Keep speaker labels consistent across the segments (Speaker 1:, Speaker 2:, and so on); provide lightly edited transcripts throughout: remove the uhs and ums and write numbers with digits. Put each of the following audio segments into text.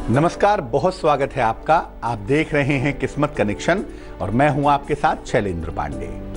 Speaker 1: नमस्कार, बहुत स्वागत है आपका। आप देख रहे हैं किस्मत कनेक्शन और मैं हूं आपके साथ शैलेंद्र पांडे।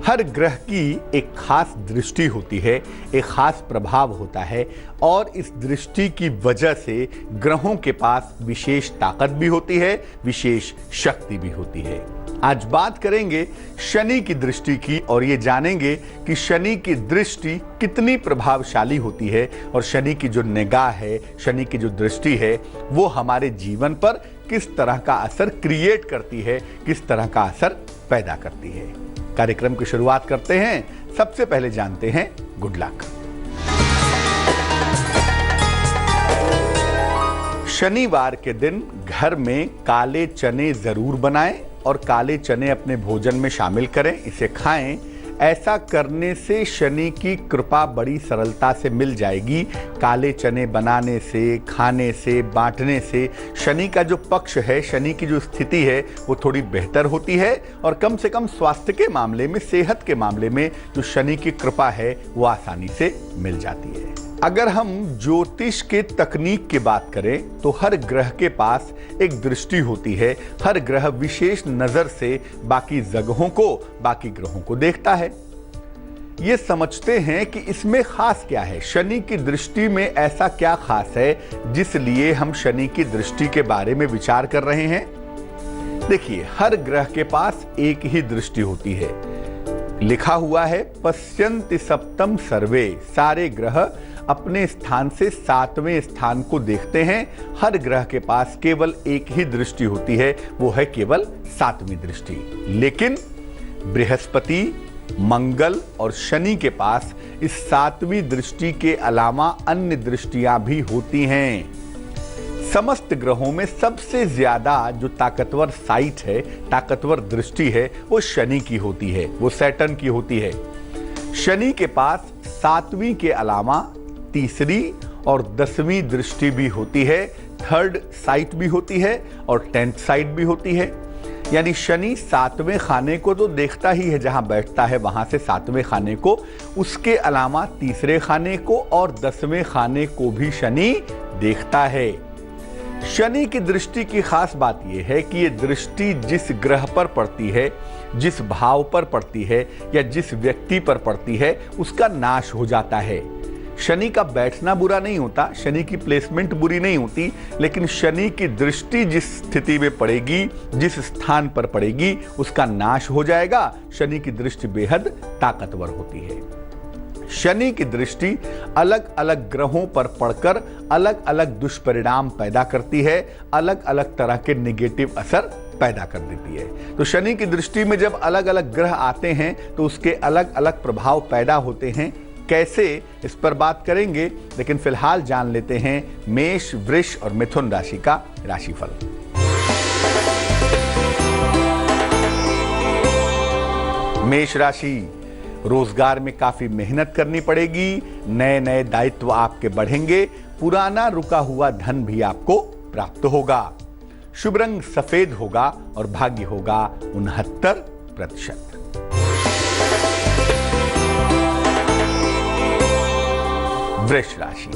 Speaker 1: हर ग्रह की एक खास दृष्टि होती है, एक खास प्रभाव होता है और इस दृष्टि की वजह से ग्रहों के पास विशेष ताकत भी होती है, विशेष शक्ति भी होती है। आज बात करेंगे शनि की दृष्टि की और ये जानेंगे कि शनि की दृष्टि कितनी प्रभावशाली होती है और शनि की जो निगाह है, शनि की जो दृष्टि है, वो हमारे जीवन पर किस तरह का असर क्रिएट करती है, किस तरह का असर पैदा करती है। कार्यक्रम की शुरुआत करते हैं। सबसे पहले जानते हैं गुड लक। शनिवार के दिन घर में काले चने जरूर बनाएं और काले चने अपने भोजन में शामिल करें, इसे खाएं। ऐसा करने से शनि की कृपा बड़ी सरलता से मिल जाएगी। काले चने बनाने से, खाने से, बांटने से शनि का जो पक्ष है, शनि की जो स्थिति है, वो थोड़ी बेहतर होती है और कम से कम स्वास्थ्य के मामले में, सेहत के मामले में जो शनि की कृपा है वो आसानी से मिल जाती है। अगर हम ज्योतिष के तकनीक की बात करें तो हर ग्रह के पास एक दृष्टि होती है। हर ग्रह विशेष नजर से बाकी जगहों को, बाकी ग्रहों को देखता है। ये समझते हैं कि इसमें खास क्या है, शनि की दृष्टि में ऐसा क्या खास है जिसलिए हम शनि की दृष्टि के बारे में विचार कर रहे हैं। देखिए, हर ग्रह के पास एक ही दृष्टि होती है। लिखा हुआ है पश्यन्ति सप्तम सर्वे, सारे ग्रह अपने स्थान से 7वें स्थान को देखते हैं। हर ग्रह के पास केवल एक ही दृष्टि होती है, वो है केवल 7वीं दृष्टि। लेकिन बृहस्पति, मंगल और शनि के पास इस 7वीं दृष्टि के अलावा अन्य दृष्टियां भी होती हैं। समस्त ग्रहों में सबसे ज्यादा जो ताकतवर साइट है, ताकतवर दृष्टि है, वो शनि की होती है, वो सैटर्न की होती है। शनि के पास 7वीं के अलावा तीसरी और 10वीं दृष्टि भी होती है, थर्ड साइट भी होती है और 10th साइट भी होती है। यानी शनि 7वें खाने को तो देखता ही है, जहां बैठता है वहां से 7वें खाने को, उसके अलावा तीसरे खाने को और 10वें खाने को भी शनि देखता है। शनि की दृष्टि की खास बात यह है कि यह दृष्टि जिस ग्रह पर पड़ती है, जिस भाव पर पड़ती है या जिस व्यक्ति पर पड़ती है, उसका नाश हो जाता है। शनि का बैठना बुरा नहीं होता, शनि की प्लेसमेंट बुरी नहीं होती, लेकिन शनि की दृष्टि जिस स्थिति में पड़ेगी, जिस स्थान पर पड़ेगी, उसका नाश हो जाएगा। शनि की दृष्टि बेहद ताकतवर होती है। शनि की दृष्टि अलग अलग ग्रहों पर पड़कर अलग अलग दुष्परिणाम पैदा करती है, अलग अलग तरह के नेगेटिव असर पैदा कर देती है। तो शनि की दृष्टि में जब अलग अलग ग्रह आते हैं तो उसके अलग अलग प्रभाव पैदा होते हैं। कैसे, इस पर बात करेंगे, लेकिन फिलहाल जान लेते हैं मेष, वृष और मिथुन राशि का राशिफल। मेष राशि, रोजगार में काफी मेहनत करनी पड़ेगी। नए नए दायित्व आपके बढ़ेंगे। पुराना रुका हुआ धन भी आपको प्राप्त होगा। शुभ रंग सफेद होगा और भाग्य होगा 69%। वृष राशि,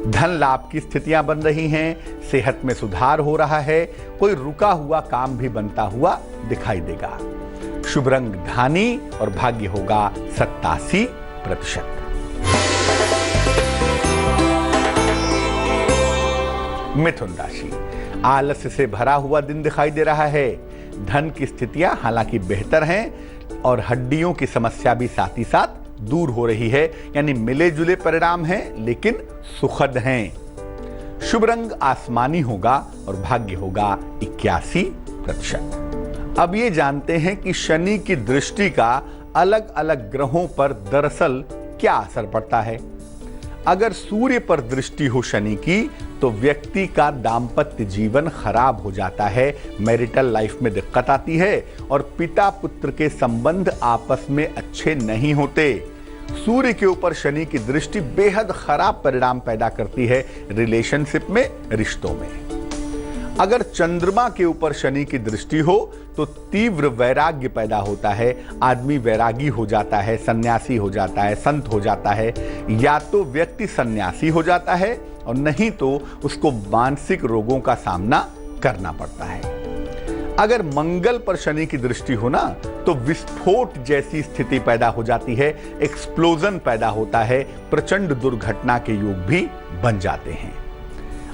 Speaker 1: धन लाभ की स्थितियां बन रही हैं, सेहत में सुधार हो रहा है, कोई रुका हुआ काम भी बनता हुआ दिखाई देगा। शुभ रंग धानी और भाग्य होगा 87%। मिथुन राशि, आलस्य से भरा हुआ दिन दिखाई दे रहा है। धन की स्थितियां हालांकि बेहतर हैं और हड्डियों की समस्या भी साथ ही साथ दूर हो रही है। यानी मिले जुले परिणाम हैं लेकिन सुखद हैं। शुभ रंग आसमानी होगा और भाग्य होगा 81%। अब ये जानते हैं कि शनि की दृष्टि का अलग अलग ग्रहों पर दरअसल क्या असर पड़ता है। अगर सूर्य पर दृष्टि हो शनि की तो व्यक्ति का दाम्पत्य जीवन खराब हो जाता है, मैरिटल लाइफ में दिक्कत आती है और पिता पुत्र के संबंध आपस में अच्छे नहीं होते। सूर्य के ऊपर शनि की दृष्टि बेहद खराब परिणाम पैदा करती है रिलेशनशिप में, रिश्तों में। अगर चंद्रमा के ऊपर शनि की दृष्टि हो तो तीव्र वैराग्य पैदा होता है, आदमी वैरागी हो जाता है, सन्यासी हो जाता है, संत हो जाता है, या तो व्यक्ति सन्यासी हो जाता है और नहीं तो उसको मानसिक रोगों का सामना करना पड़ता है। अगर मंगल पर शनि की दृष्टि हो ना तो विस्फोट जैसी स्थिति पैदा हो जाती है, एक्सप्लोजन पैदा होता है, प्रचंड दुर्घटना के योग भी बन जाते हैं।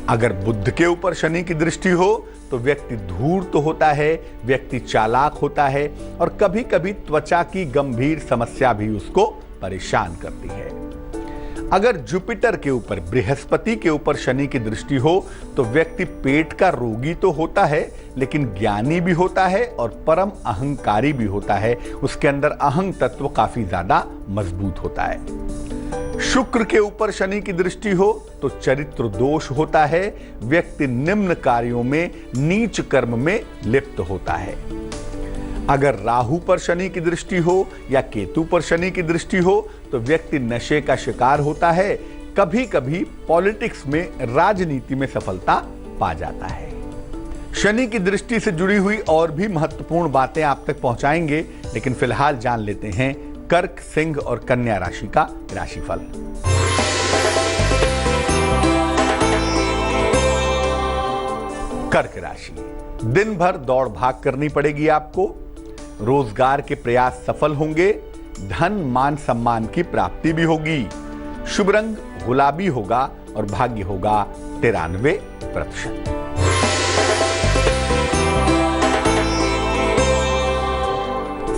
Speaker 1: अगर बुध के ऊपर शनि की दृष्टि हो तो व्यक्ति धूर्त होता है, व्यक्ति चालाक होता है और कभी कभी त्वचा की गंभीर समस्या भी उसको परेशान करती है। अगर जुपिटर के ऊपर, बृहस्पति के ऊपर शनि की दृष्टि हो तो व्यक्ति पेट का रोगी तो होता है लेकिन ज्ञानी भी होता है और परम अहंकारी भी होता है, उसके अंदर अहंग तत्व काफी ज्यादा मजबूत होता है। शुक्र के ऊपर शनि की दृष्टि हो तो चरित्र दोष होता है, व्यक्ति निम्न कार्यों में, नीच कर्म में लिप्त होता है। अगर राहु पर शनि की दृष्टि हो या केतु पर शनि की दृष्टि हो तो व्यक्ति नशे का शिकार होता है, कभी कभी पॉलिटिक्स में, राजनीति में सफलता पा जाता है। शनि की दृष्टि से जुड़ी हुई और भी महत्वपूर्ण बातें आप तक पहुंचाएंगे, लेकिन फिलहाल जान लेते हैं कर्क, सिंह और कन्या राशि का राशिफल। कर्क राशि, दिन भर दौड़ भाग करनी पड़ेगी आपको, रोजगार के प्रयास सफल होंगे, धन मान सम्मान की प्राप्ति भी होगी, शुभ रंग गुलाबी होगा और भाग्य होगा 93%।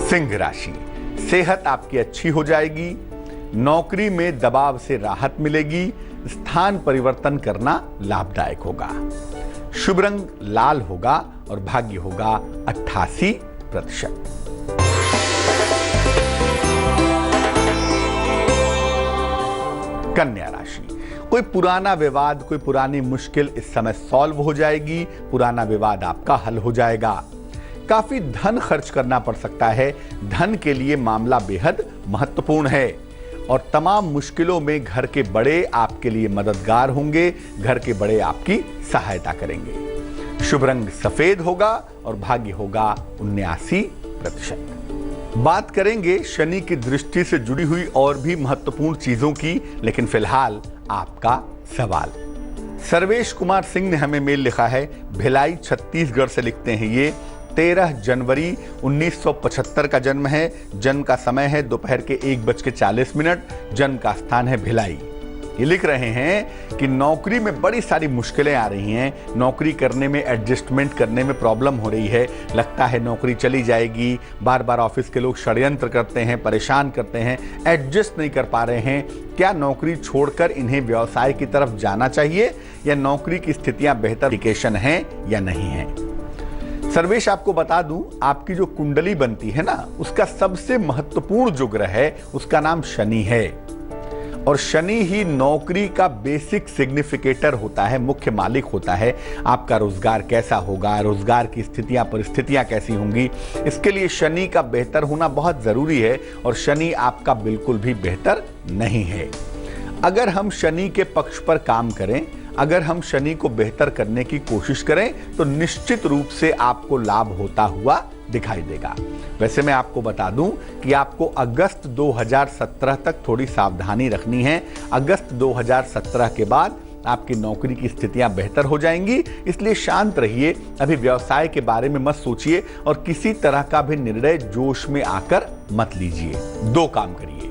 Speaker 1: सिंह राशि, सेहत आपकी अच्छी हो जाएगी, नौकरी में दबाव से राहत मिलेगी, स्थान परिवर्तन करना लाभदायक होगा, शुभ रंग लाल होगा और भाग्य होगा 88%। कन्या राशि, कोई पुराना विवाद, कोई पुरानी मुश्किल इस समय सॉल्व हो जाएगी, पुराना विवाद आपका हल हो जाएगा। काफी धन खर्च करना पड़ सकता है, धन के लिए मामला बेहद महत्वपूर्ण है और तमाम मुश्किलों में घर के बड़े आपके लिए मददगार होंगे, घर के बड़े आपकी सहायता करेंगे, शुभ रंग सफेद होगा और भाग्य होगा 79%। बात करेंगे शनि की दृष्टि से जुड़ी हुई और भी महत्वपूर्ण चीजों की, लेकिन फिलहाल आपका सवाल। सर्वेश कुमार सिंह ने हमें मेल लिखा है, भिलाई छत्तीसगढ़ से लिखते हैं ये, 13 जनवरी 1975 का जन्म है, जन्म का समय है दोपहर के 1:40, जन्म का स्थान है भिलाई। ये लिख रहे हैं कि नौकरी में बड़ी सारी मुश्किलें आ रही हैं, नौकरी करने में, एडजस्टमेंट करने में प्रॉब्लम हो रही है, लगता है नौकरी चली जाएगी, बार बार ऑफिस के लोग षड्यंत्र करते हैं, परेशान करते हैं, एडजस्ट नहीं कर पा रहे हैं। क्या नौकरी छोड़कर इन्हें व्यवसाय की तरफ जाना चाहिए या नौकरी की स्थितियां बेहतर इंडिकेशन हैं या नहीं है? सर्वेश, आपको बता दूं, आपकी जो कुंडली बनती है ना, उसका सबसे महत्वपूर्ण जो ग्रह है उसका नाम शनि है और शनि ही नौकरी का बेसिक सिग्निफिकेटर होता है, मुख्य मालिक होता है। आपका रोजगार कैसा होगा, रोजगार की स्थितियां, परिस्थितियां कैसी होंगी, इसके लिए शनि का बेहतर होना बहुत जरूरी है और शनि आपका बिल्कुल भी बेहतर नहीं है। अगर हम शनि के पक्ष पर काम करें, अगर हम शनि को बेहतर करने की कोशिश करें तो निश्चित रूप से आपको लाभ होता हुआ दिखाई देगा। वैसे मैं आपको बता दूं कि आपको अगस्त 2017 तक थोड़ी सावधानी रखनी है। अगस्त 2017 के बाद आपकी नौकरी की स्थितियां बेहतर हो जाएंगी, इसलिए शांत रहिए, अभी व्यवसाय के बारे में मत सोचिए और किसी तरह का भी निर्णय जोश में आकर मत लीजिए। 2 काम करिए।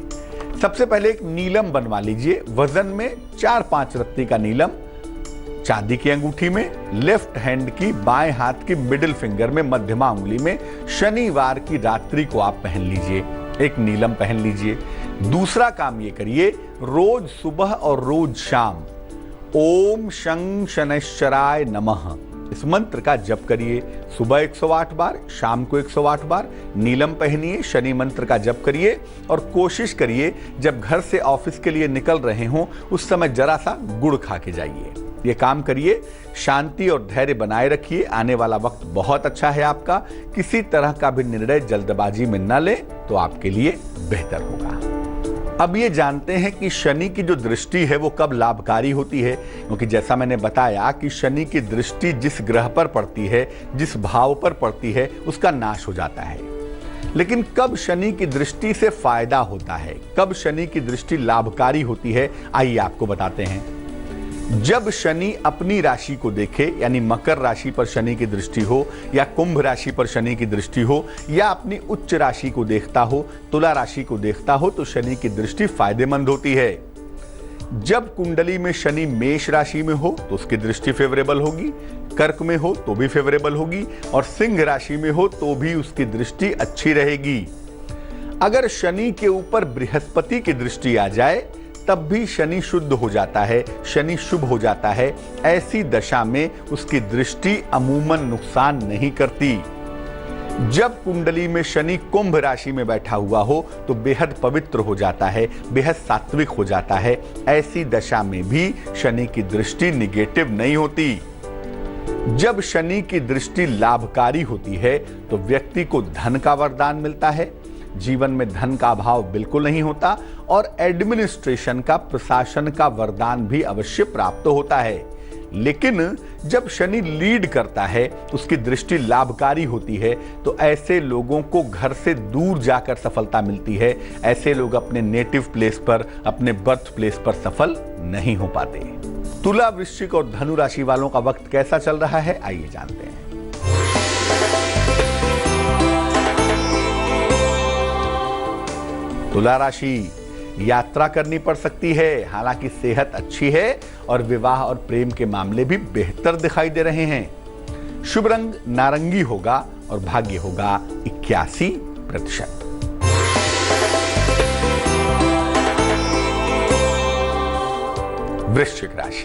Speaker 1: सबसे पहले एक नीलम बनवा लीजिए, वजन में 4-5 रत्ती का नीलम, चांदी की अंगूठी में, लेफ्ट हैंड की बाएं हाथ की मिडिल फिंगर में, मध्यमा उंगली में, शनिवार की रात्रि को आप पहन लीजिए, एक नीलम पहन लीजिए। दूसरा काम ये करिए, रोज सुबह और रोज शाम ओम शं शनैश्चराय नमः इस मंत्र का जप करिए। सुबह 108 बार, शाम को 108 बार नीलम पहनिए, शनि मंत्र का जप करिए और कोशिश करिए जब घर से ऑफिस के लिए निकल रहे हों उस समय जरा सा गुड़ खा के जाइए। ये काम करिए, शांति और धैर्य बनाए रखिए। आने वाला वक्त बहुत अच्छा है आपका। किसी तरह का भी निर्णय जल्दबाजी में न ले तो आपके लिए बेहतर होगा। अब ये जानते हैं कि शनि की जो दृष्टि है वो कब लाभकारी होती है, क्योंकि जैसा मैंने बताया कि शनि की दृष्टि जिस ग्रह पर पड़ती है, जिस भाव पर पड़ती है, उसका नाश हो जाता है। लेकिन कब शनि की दृष्टि से फायदा होता है, कब शनि की दृष्टि लाभकारी होती है, आइए आपको बताते हैं। जब शनि अपनी राशि को देखे, यानी मकर राशि पर शनि की दृष्टि हो, या कुंभ राशि पर शनि की दृष्टि हो, या अपनी उच्च राशि को देखता हो, तुला राशि को देखता हो, तो शनि की दृष्टि फायदेमंद होती है। जब कुंडली में शनि मेष राशि में हो तो उसकी दृष्टि फेवरेबल होगी, कर्क में हो तो भी फेवरेबल होगी, और सिंह राशि में हो तो भी उसकी दृष्टि अच्छी रहेगी। अगर शनि के ऊपर बृहस्पति की दृष्टि आ जाए तब भी शनि शुद्ध हो जाता है, शनि शुभ हो जाता है। ऐसी दशा में उसकी दृष्टि अमूमन नुकसान नहीं करती। जब कुंडली में शनि कुंभ राशि में बैठा हुआ हो तो बेहद पवित्र हो जाता है, बेहद सात्विक हो जाता है। ऐसी दशा में भी शनि की दृष्टि निगेटिव नहीं होती। जब शनि की दृष्टि लाभकारी होती है तो व्यक्ति को धन का वरदान मिलता है, जीवन में धन का अभाव बिल्कुल नहीं होता, और एडमिनिस्ट्रेशन का, प्रशासन का वरदान भी अवश्य प्राप्त होता है। लेकिन जब शनि लीड करता है, उसकी दृष्टि लाभकारी होती है, तो ऐसे लोगों को घर से दूर जाकर सफलता मिलती है। ऐसे लोग अपने नेटिव प्लेस पर, अपने बर्थ प्लेस पर सफल नहीं हो पाते। तुला, वृश्चिक और धनु राशि वालों का वक्त कैसा चल रहा है, आइए जानते हैं। तुला राशि, यात्रा करनी पड़ सकती है, हालांकि सेहत अच्छी है और विवाह और प्रेम के मामले भी बेहतर दिखाई दे रहे हैं। शुभ रंग नारंगी होगा और भाग्य होगा 81%। वृश्चिक राशि,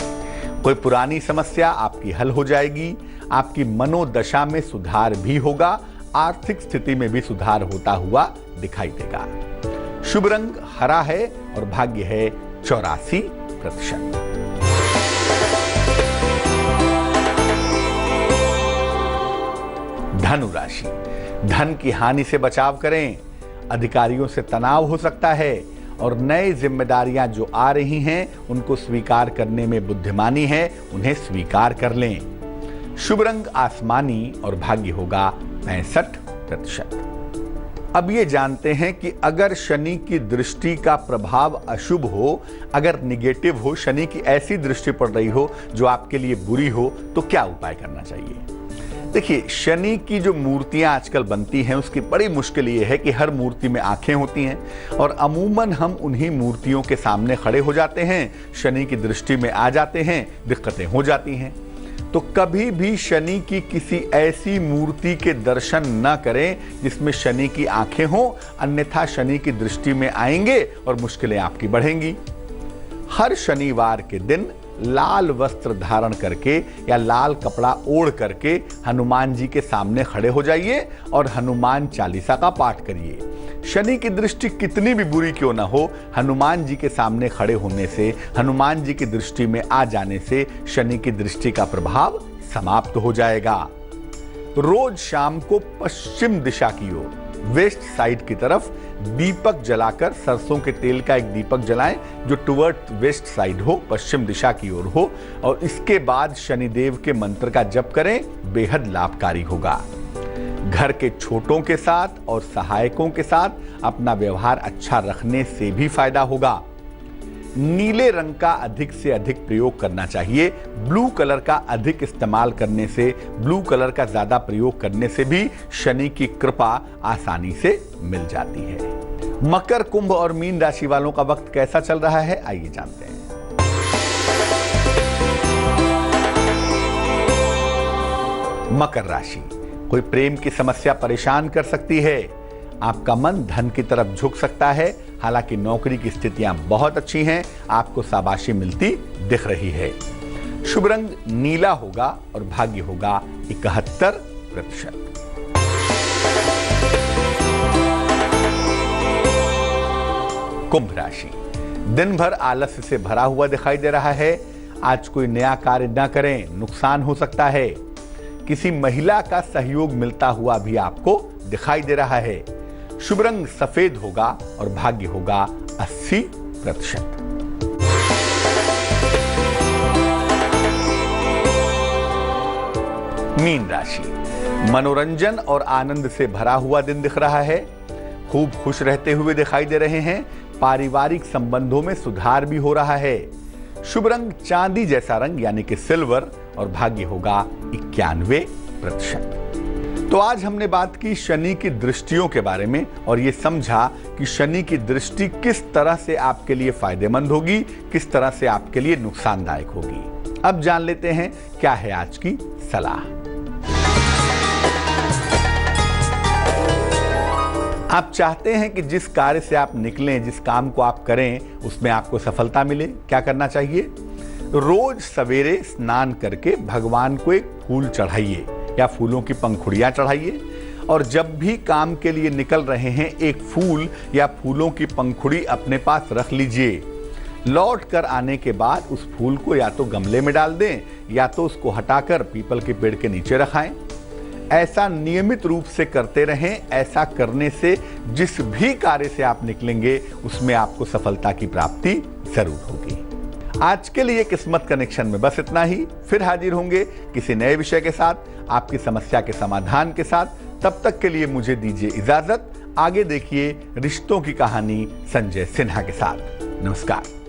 Speaker 1: कोई पुरानी समस्या आपकी हल हो जाएगी, आपकी मनोदशा में सुधार भी होगा, आर्थिक स्थिति में भी सुधार होता हुआ दिखाई देगा। शुभ रंग हरा है और भाग्य है 84%। धनु राशि, धन की हानि से बचाव करें। अधिकारियों से तनाव हो सकता है और नई जिम्मेदारियां जो आ रही हैं उनको स्वीकार करने में बुद्धिमानी है, उन्हें स्वीकार कर लें। शुभ रंग आसमानी और भाग्य होगा 65%। अब ये जानते हैं कि अगर शनि की दृष्टि का प्रभाव अशुभ हो, अगर निगेटिव हो, शनि की ऐसी दृष्टि पड़ रही हो जो आपके लिए बुरी हो, तो क्या उपाय करना चाहिए। देखिए, शनि की जो मूर्तियां आजकल बनती हैं उसकी बड़ी मुश्किल ये है कि हर मूर्ति में आंखें होती हैं और अमूमन हम उन्हीं मूर्तियों के सामने खड़े हो जाते हैं, शनि की दृष्टि में आ जाते हैं, दिक्कतें हो जाती हैं। तो कभी भी शनि की किसी ऐसी मूर्ति के दर्शन न करें जिसमें शनि की आंखें हों, अन्यथा शनि की दृष्टि में आएंगे और मुश्किलें आपकी बढ़ेंगी। हर शनिवार के दिन लाल वस्त्र धारण करके या लाल कपड़ा ओढ़ करके हनुमान जी के सामने खड़े हो जाइए और हनुमान चालीसा का पाठ करिए। शनि की दृष्टि कितनी भी बुरी क्यों ना हो, हनुमान जी के सामने खड़े होने से, हनुमान जी की दृष्टि में आ जाने से शनि की दृष्टि का प्रभाव समाप्त हो जाएगा। रोज शाम को पश्चिम दिशा की ओर, वेस्ट साइड की तरफ दीपक जलाकर, सरसों के तेल का एक दीपक जलाएं जो टुवर्ड वेस्ट साइड हो, पश्चिम दिशा की ओर हो, और इसके बाद शनिदेव के मंत्र का जप करें, बेहद लाभकारी होगा। घर के छोटों के साथ और सहायकों के साथ अपना व्यवहार अच्छा रखने से भी फायदा होगा। नीले रंग का अधिक से अधिक प्रयोग करना चाहिए। ब्लू कलर का अधिक इस्तेमाल करने से, ब्लू कलर का ज्यादा प्रयोग करने से भी शनि की कृपा आसानी से मिल जाती है। मकर, कुंभ और मीन राशि वालों का वक्त कैसा चल रहा है, आइए जानते हैं। मकर राशि, कोई प्रेम की समस्या परेशान कर सकती है। आपका मन धन की तरफ झुक सकता है, हालांकि नौकरी की स्थितियां बहुत अच्छी हैं, आपको शाबाशी मिलती दिख रही है। शुभ रंग नीला होगा और भाग्य होगा 71%। कुंभ राशि, दिन भर आलस्य से भरा हुआ दिखाई दे रहा है। आज कोई नया कार्य न करें, नुकसान हो सकता है। किसी महिला का सहयोग मिलता हुआ भी आपको दिखाई दे रहा है। शुभ रंग सफेद होगा और भाग्य होगा 80%। मीन राशि, मनोरंजन और आनंद से भरा हुआ दिन दिख रहा है। खूब खुश रहते हुए दिखाई दे रहे हैं। पारिवारिक संबंधों में सुधार भी हो रहा है। शुभ रंग चांदी जैसा रंग यानी कि सिल्वर और भाग्य होगा 91%। तो आज हमने बात की शनि की दृष्टियों के बारे में और ये समझा कि शनि की दृष्टि किस तरह से आपके लिए फायदेमंद होगी, किस तरह से आपके लिए नुकसानदायक होगी। अब जान लेते हैं क्या है आज की सलाह। आप चाहते हैं कि जिस कार्य से आप निकलें, जिस काम को आप करें, उसमें आपको सफलता मिले। क्या करना चाहिए? रोज सवेरे स्नान करके भगवान को एक फूल चढ़ाइए या फूलों की पंखुड़ियां चढ़ाइए और जब भी काम के लिए निकल रहे हैं एक फूल या फूलों की पंखुड़ी अपने पास रख लीजिए। लौट कर आने के बाद उस फूल को या तो गमले में डाल दें या तो उसको हटाकर पीपल के पेड़ के नीचे रखाएं। ऐसा नियमित रूप से करते रहें। ऐसा करने से जिस भी कार्य से आप निकलेंगे उसमें आपको सफलता की प्राप्ति जरूर होगी। आज के लिए किस्मत कनेक्शन में बस इतना ही। फिर हाजिर होंगे किसी नए विषय के साथ, आपकी समस्या के समाधान के साथ। तब तक के लिए मुझे दीजिए इजाजत। आगे देखिए रिश्तों की कहानी संजय सिन्हा के साथ। नमस्कार।